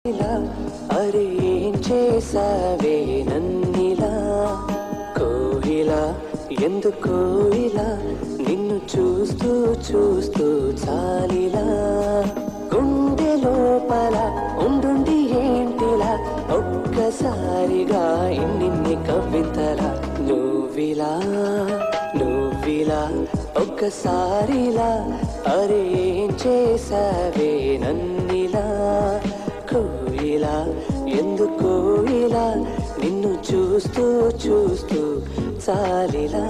ఇలా అరే ఏం చేసావే నన్నిలా కోయిలా ఎందుకో ఇలా నిన్ను చూస్తూ చూస్తూ చాలిలా గుండె లోపల ఉండుండి ఏంటిలా ఒక్కసారిగా ఇన్నిన్ని కవితలా నువ్విలా నువ్విలా ఒక్కసారిలా అరే ఏం చేసావే నన్నిలా కోయిలా ఎందుకో ఇలా నిన్ను చూస్తూ చూస్తూ చాలిలా